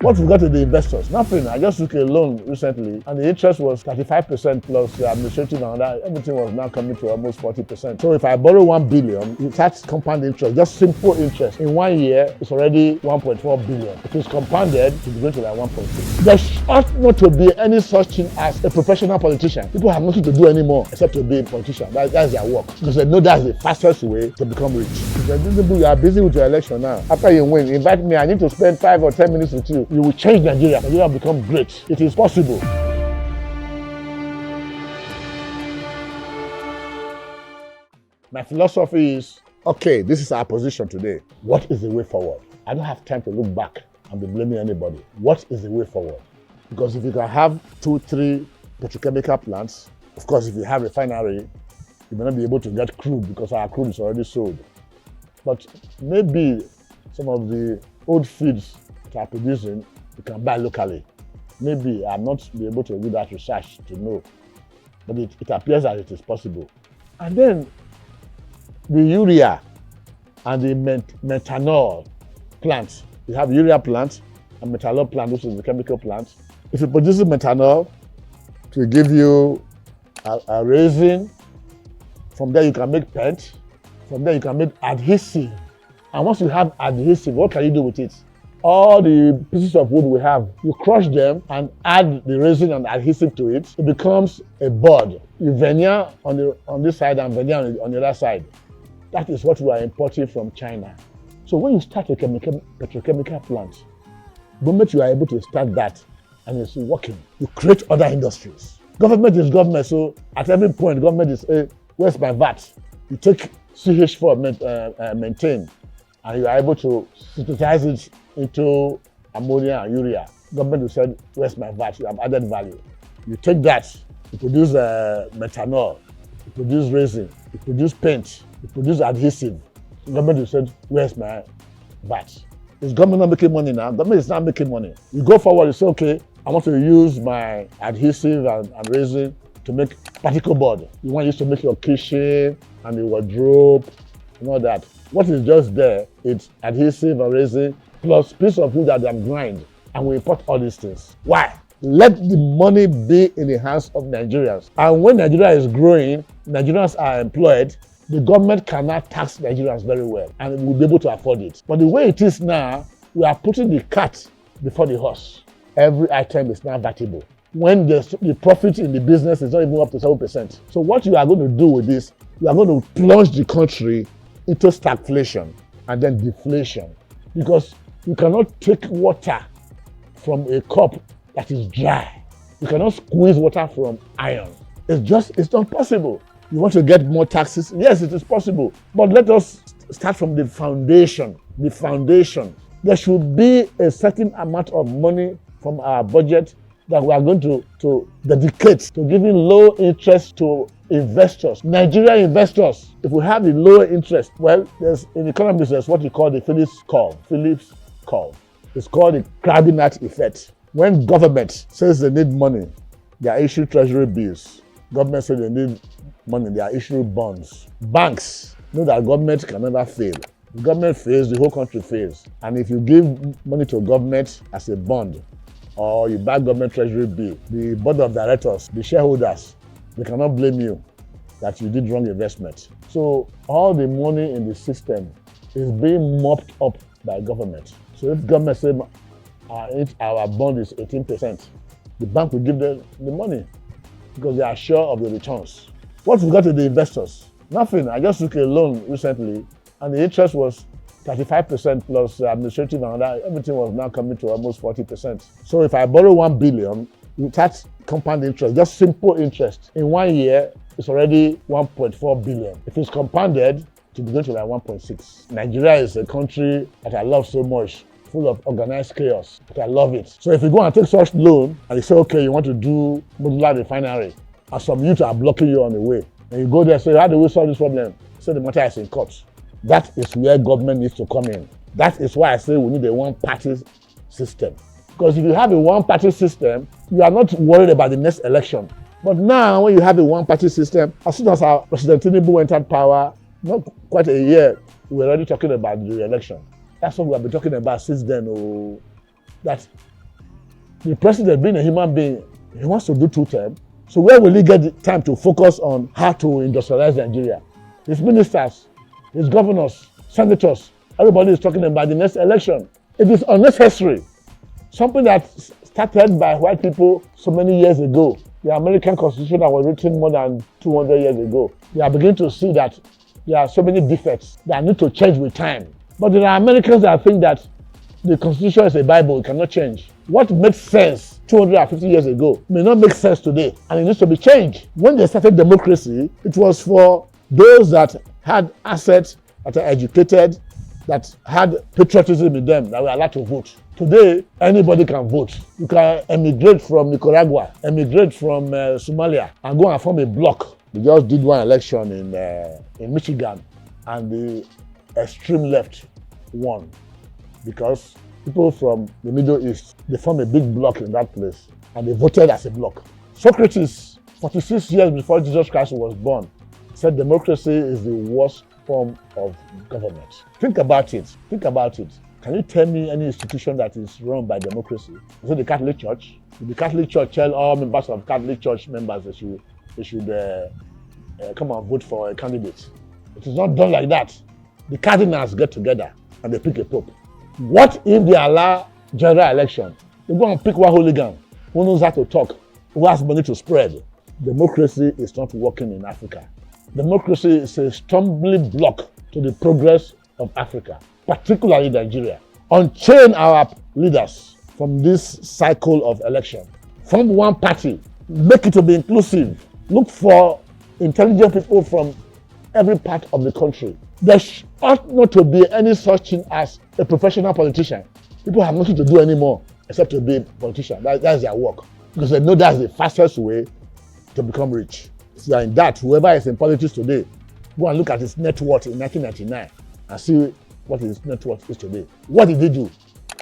What we got to the investors? Nothing. I just took a loan recently and the interest was 35% plus the administrative and that. Everything was now coming to almost 40%. So if I borrow 1 billion, it starts compound interest, just simple interest. In 1 year, it's already 1.4 billion. If it's compounded, it's going to like 1.6. There ought not to be any such thing as a professional politician. People have nothing to do anymore except to be a politician. That's their work. Because they know that's the fastest way to become rich. If you are busy with your election now, after you win, invite me. I need to spend 5 or 10 minutes with you. You will change Nigeria. Nigeria will become great. It is possible. My philosophy is, okay, this is our position today. What is the way forward? I don't have time to look back and be blaming anybody. What is the way forward? Because if you can have 2, 3 petrochemical plants, of course, if you have a refinery, you may not be able to get crude because our crude is already sold. But maybe some of the old feeds that are producing, you can buy locally. Maybe I'm not be able to do that research to know, but it appears that it is possible. And then the urea and the methanol plants. You have urea plant and methanol plant, which is the chemical plant. If you produce methanol, it will give you a resin. From there you can make paint. From there you can make adhesive. And once you have adhesive, what can you do with it? All the pieces of wood we have, you crush them and add the resin and adhesive to it. It becomes a board. You veneer on this side and veneer on the other side. That is what we are importing from China. So when you start a petrochemical plant, the moment you are able to start that and it's working, you create other industries. Government is government, so at every point, government is, hey, where's my VAT? You take CH4 maintain, and you are able to synthesize it into ammonia and urea. Government will say, where's my VAT? You have added value. You take that, you produce methanol, you produce resin, you produce paint, you produce adhesive. Government will say, where's my VAT? Is government not making money now? Government is not making money. You go forward, you say, okay, I want to use my adhesive and resin to make particle board. You want to use to make your kitchen and the wardrobe and all that. What is just there, it's adhesive and resin plus piece of wood that they grind, and we import all these things. Why? Let the money be in the hands of Nigerians. And when Nigeria is growing, Nigerians are employed, the government cannot tax Nigerians very well and we'll be able to afford it. But the way it is now, we are putting the cart before the horse. Every item is now vatable. When the profit in the business is not even up to 7%. So what you are going to do with this, you are going to plunge the country into stagflation and then deflation. Because you cannot take water from a cup that is dry. You cannot squeeze water from iron. It's not possible. You want to get more taxes? Yes, it is possible. But let us start from the foundation. The foundation. There should be a certain amount of money from our budget that we are going to dedicate to giving low interest to investors, Nigerian investors. If we have the lower interest, well, in economics, there's what you call the Phillips curve. It's called the Krabinat effect. When government says they need money, they are issuing treasury bills. Government says they need money, they are issuing bonds. Banks know that government can never fail. The government fails, the whole country fails. And if you give money to government as a bond, or you buy government treasury bill, the board of directors, the shareholders, they cannot blame you that you did wrong investment. So all the money in the system is being mopped up by government. So if government says our bond is 18%, the bank will give them the money because they are sure of the returns. What we got to the investors? Nothing. I just took a loan recently and the interest was 35% plus administrative and that. Everything was now coming to almost 40%. So if I borrow 1 billion, that's compound interest, just simple interest. In 1 year, it's already 1.4 billion. If it's compounded, it will go to like 1.6. Nigeria is a country that I love so much, full of organized chaos, but I love it. So if you go and take such loan and you say, okay, you want to do modular refinery, and some youth are blocking you on the way, and you go there and say, how do we solve this problem? Say the matter is in court. That is where government needs to come in. That is why I say we need a one-party system. Because if you have a one-party system, you are not worried about the next election. But now, when you have a one-party system, as soon as our President Tinubu entered power, not quite a year, we're already talking about the election. That's what we have been talking about since then. that the president, being a human being, he wants to do 2 terms. So where will he get the time to focus on how to industrialize Nigeria? His ministers, his governors, senators, everybody is talking about the next election. It is unnecessary. Something that started by white people so many years ago. The American Constitution that was written more than 200 years ago. We are beginning to see that there are so many defects that need to change with time. But there are Americans that think that the Constitution is a Bible, it cannot change. What makes sense 250 years ago may not make sense today, and it needs to be changed. When they started democracy, it was for those that had assets, that are educated, that had patriotism in them, that were allowed to vote. Today, anybody can vote. You can emigrate from Nicaragua, emigrate from Somalia, and go and form a bloc. We just did one election in Michigan, and the extreme left won because people from the Middle East, they formed a big bloc in that place, and they voted as a bloc. Socrates, 46 years before Jesus Christ was born, said democracy is the worst form of government. Think about it. Think about it. Can you tell me any institution that is run by democracy? Is it the Catholic Church? Did the Catholic Church tell all members of Catholic Church members they should come and vote for a candidate? It is not done like that. The cardinals get together and they pick a pope. What if they allow general election? They go and pick one hooligan who knows how to talk, who has money to spread. Democracy is not working in Africa. Democracy is a stumbling block to the progress of Africa, particularly Nigeria. Unchain our leaders from this cycle of election. Form one party. Make it to be inclusive. Look for intelligent people from every part of the country. There ought not to be any such thing as a professional politician. People have nothing to do anymore except to be a politician. That's their work. Because they know that's the fastest way to become rich. If you are in that, whoever is in politics today, go and look at his net worth in 1999 and see what his net worth is today. What did he do?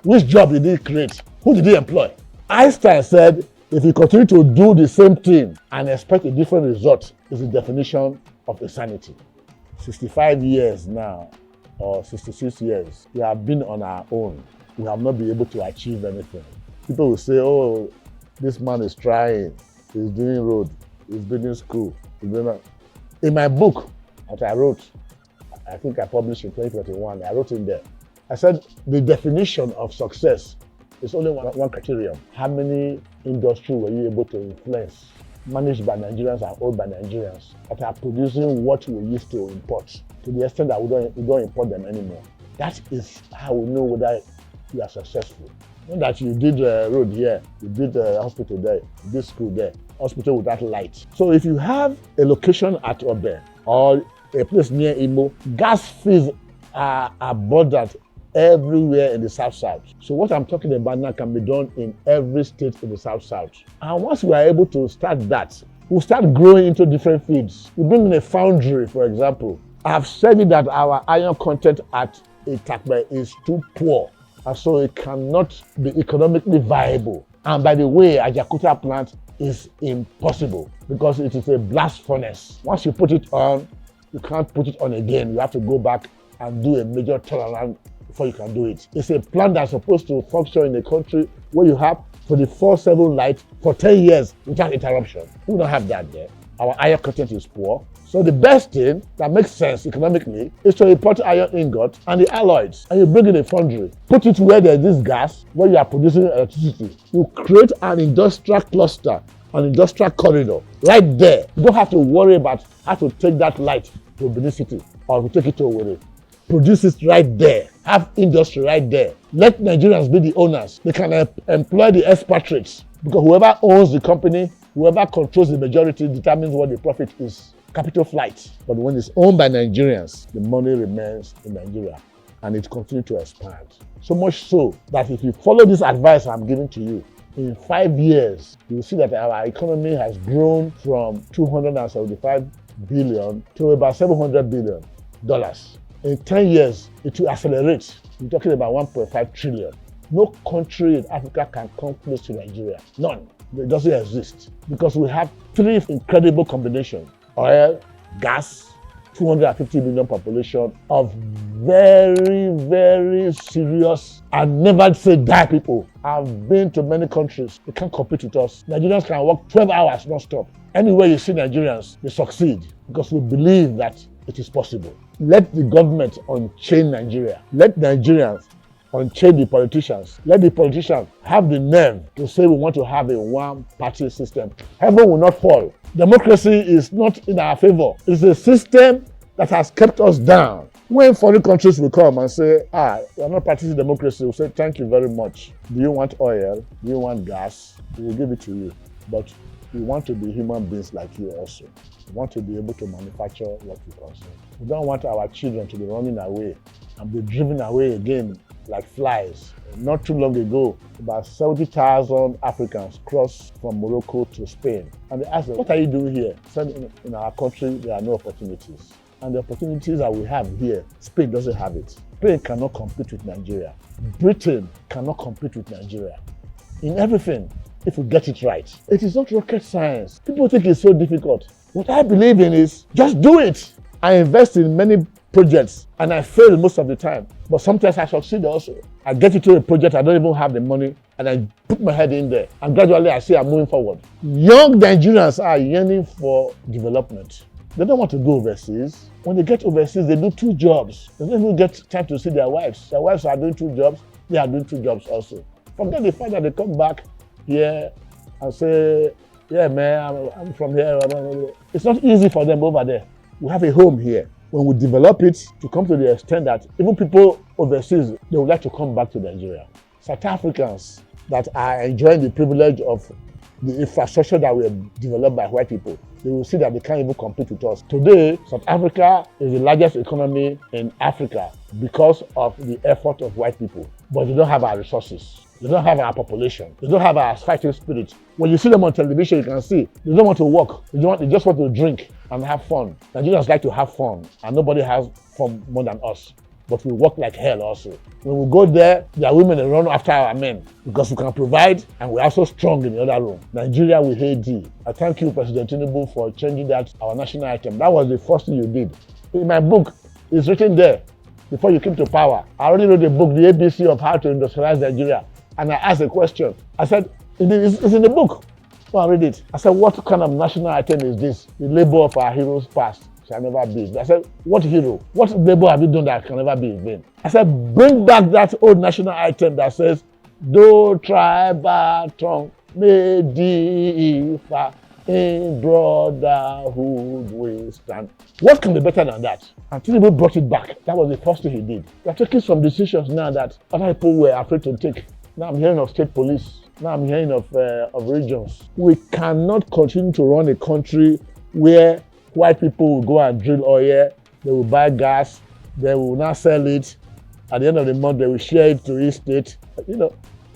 Which job did he create? Who did he employ? Einstein said, if you continue to do the same thing and expect a different result, is the definition of insanity. 65 years now, or 66 years, we have been on our own. We have not been able to achieve anything. People will say, oh, this man is trying, he's doing road, he's building school, he's doing that. In my book that I wrote, I think I published in 2021, I wrote in there, I said the definition of success is only one criterion. How many industries were you able to influence, managed by Nigerians and owned by Nigerians, that are producing what we used to import, to the extent that we don't import them anymore? That is how we know whether you are successful. Not that you did a road here, you did a hospital there, you did school there, hospital without light. So if you have a location at Obe or a place near Imo, gas fields are abundant everywhere in the South-South. So what I'm talking about now can be done in every state in the South-South. And once we are able to start that, we'll start growing into different fields. We bring in a foundry, for example. I have said that our iron content at Itakbe is too poor, and so it cannot be economically viable. And by the way, Ajakuta plant is impossible because it is a blast furnace. Once you put it on, you can't put it on again. You have to go back and do a major turnaround before you can do it. It's a plant that's supposed to function in a country where you have 24/7 light for 10 years without interruption. We don't have that there. Our iron content is poor. So the best thing that makes sense economically is to import iron ingot and the alloys, and you bring in a foundry. Put it where there's this gas, where you are producing electricity. You create an industrial cluster, an industrial corridor right there. You don't have to worry about how to take that light to Benin City or to take it to Owerri. Produce it right there. Have industry right there. Let Nigerians be the owners. They can employ the expatriates, because whoever owns the company, whoever controls the majority determines what the profit is. Capital flight. But when it's owned by Nigerians, the money remains in Nigeria and it continues to expand. So much so that if you follow this advice I'm giving to you, in 5 years, you will see that our economy has grown from $275 billion to about $700 billion. In 10 years, it will accelerate. We're talking about 1.5 trillion. No country in Africa can come close to Nigeria. None. It doesn't exist. Because we have 3 incredible combinations: oil, gas, 250 million population of very, very serious and never say die people. I've been to many countries. They can't compete with us. Nigerians can work 12 hours non-stop. Anywhere you see Nigerians, they succeed because we believe that it is possible. Let the government unchain Nigeria. Let Nigerians unchain the politicians. Let the politicians have the nerve to say we want to have a one-party system. Heaven will not fall. Democracy is not in our favor. It's a system that has kept us down. When foreign countries will come and say, we are not practicing democracy, we'll say, thank you very much. Do you want oil? Do you want gas? We will give it to you. But we want to be human beings like you also. We want to be able to manufacture what we consume. We don't want our children to be running away and be driven away again like flies. Not too long ago, about 70,000 Africans crossed from Morocco to Spain. And they asked them, what are you doing here? Said, in our country, there are no opportunities. And the opportunities that we have here, Spain doesn't have it. Spain cannot compete with Nigeria. Britain cannot compete with Nigeria. In everything, if we get it right. It is not rocket science. People think it's so difficult. What I believe in is just do it. I invest in many projects and I fail most of the time. But sometimes I succeed also. I get into a project, I don't even have the money, and I put my head in there. And gradually I see I'm moving forward. Young Nigerians are yearning for development. They don't want to go overseas. When they get overseas, they do 2 jobs. They don't even get time to see their wives. Their wives are doing 2 jobs. They are doing 2 jobs also. From then they find that they come back here and say, yeah, man, I'm from here. It's not easy for them over there. We have a home here. When we develop it to come to the extent that even people overseas, they would like to come back to Nigeria. South Africans that are enjoying the privilege of the infrastructure that we have developed by white people, they will see that they can't even compete with us. Today, South Africa is the largest economy in Africa because of the effort of white people. But they don't have our resources. They don't have our population. They don't have our fighting spirit. When you see them on television, you can see they don't want to work. They just want to drink and have fun. Nigerians like to have fun, and nobody has fun more than us. But we work like hell also. When we go there, there are women that run after our men because we can provide and we're also strong in the other room. Nigeria, we hate thee. I thank you, President Tinubu, for changing that, our national item. That was the first thing you did. In my book, it's written there, before you came to power. I already wrote a book, The ABC of How to Industrialize Nigeria. And I asked a question. I said, it's in the book. Go and read it. I said, what kind of national item is this? The labor of our heroes past shall never be. I said, what hero? What labor have you done that can never be in vain? I said, bring back that old national item that says, do tribal tongue, may differ, in brotherhood we stand. What can be better than that? And Tinubu brought it back. That was the first thing he did. We are taking some decisions now that other people were afraid to take. Now I'm hearing of state police. Now I'm hearing of regions. We cannot continue to run a country where white people will go and drill oil, they will buy gas, they will now sell it. At the end of the month, they will share it to each state.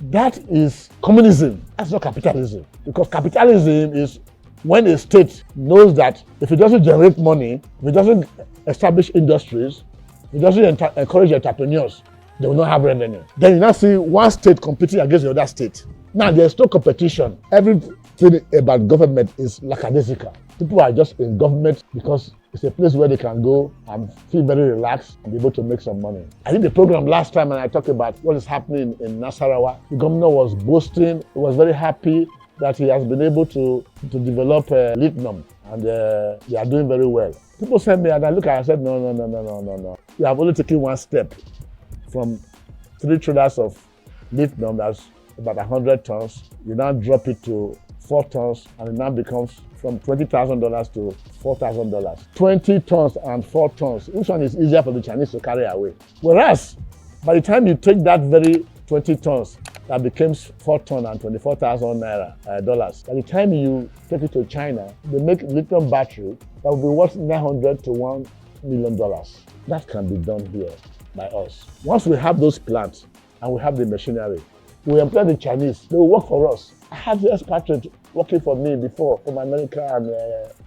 That is communism. That's not capitalism. Because capitalism is when a state knows that if it doesn't generate money, if it doesn't establish industries, if it doesn't encourage entrepreneurs, they will not have revenue. Then you now see one state competing against the other state. Now there's no competition. Everything about government is lackadaisical. People are just in government because it's a place where they can go and feel very relaxed and be able to make some money. I did the program last time and I talked about what is happening in Nasarawa. The governor was boasting, he was very happy that he has been able to develop lithium and they are doing very well. People sent me and I look at it and I said, no. You have only taken one step from 3 traders of lithium, that's about 100 tons. You now drop it to 4 tons and it now becomes from $20,000 to $4,000. 20 tons and 4 tons. Which one is easier for the Chinese to carry away? Whereas, by the time you take that very 20 tons that becomes 4 tons and 24,000 dollars, by the time you take it to China, they make lithium battery that will be worth $900 to $1 million. That can be done here by us. Once we have those plants and we have the machinery, we employ the Chinese, they will work for us. I had the expatriate working for me before from America and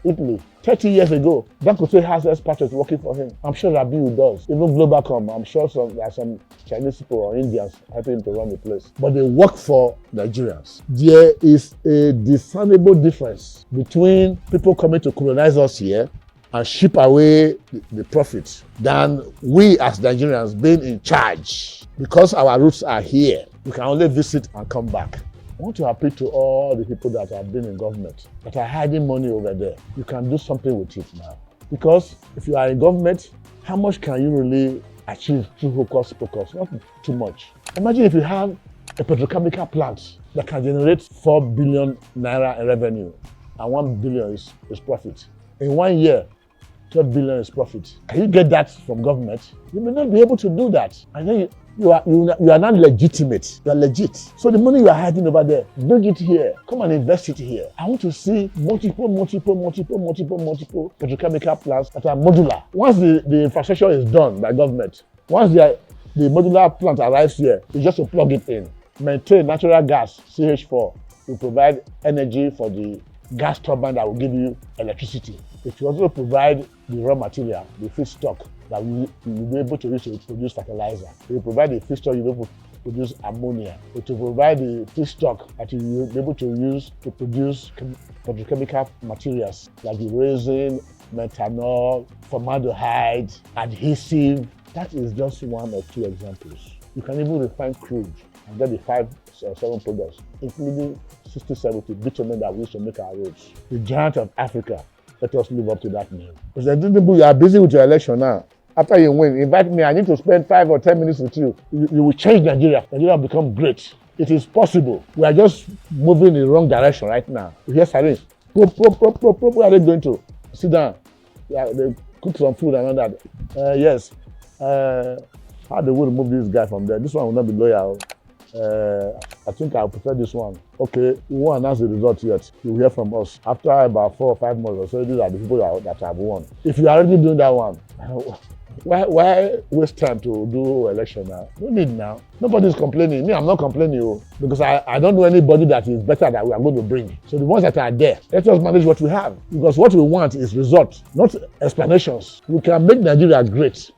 Italy. 30 years ago, Dangote has expatriates working for him. I'm sure Rabiu does. Even Globalcom, I'm sure there are some Chinese people or Indians helping him to run the place. But they work for Nigerians. There is a discernible difference between people coming to colonize us here and ship away the profits than we as Nigerians being in charge. Because our roots are here, we can only visit and come back. I want to appeal to all the people that have been in government, that are hiding money over there. You can do something with it now. Because if you are in government, how much can you really achieve through hocus pocus? Not too much. Imagine if you have a petrochemical plant that can generate 4 billion naira in revenue and 1 billion is profit. In 1 year, 12 billion is profit. Can you get that from government? You may not be able to do that. And then you are not legitimate. You are legit. So the money you are hiding over there, bring it here. Come and invest it here. I want to see multiple petrochemical plants that are modular. Once the infrastructure is done by government, once the modular plant arrives here, it's just to plug it in. Maintain natural gas, CH4, will provide energy for the gas turbine that will give you electricity. It will also provide the raw material, the feedstock that you'll be able to use to produce fertilizer. It will provide the feedstock you'll be able to produce ammonia. It will provide the feedstock that you'll be able to use to produce petrochemical materials like the resin, methanol, formaldehyde, adhesive. That is just 1 or 2 examples. You can even refine crude and get the 5 or 7 products, including 60-70 bitumen that we use to make our roads. The giant of Africa. Let us live up to that name. President Tinubu, you are busy with your election now. After you win, invite me. I need to spend 5 or 10 minutes with you. You will change Nigeria. Nigeria will become great. It is possible. We are just moving in the wrong direction right now. You hear sirens? Where are they going to? Sit down. Yeah, they cook some food and all that. Yes. How they will remove this guy from there? This one will not be loyal. I think I prefer this one. Okay, we won't announce the result yet. You will hear from us. After about 4 or 5 months or so, these are the people that have won. If you are already doing that one, why waste time to do election now? No need now. Nobody's complaining. Me, I'm not complaining because I don't know anybody that is better that we are going to bring. So the ones that are there, let us manage what we have. Because what we want is results, not explanations. We can make Nigeria great.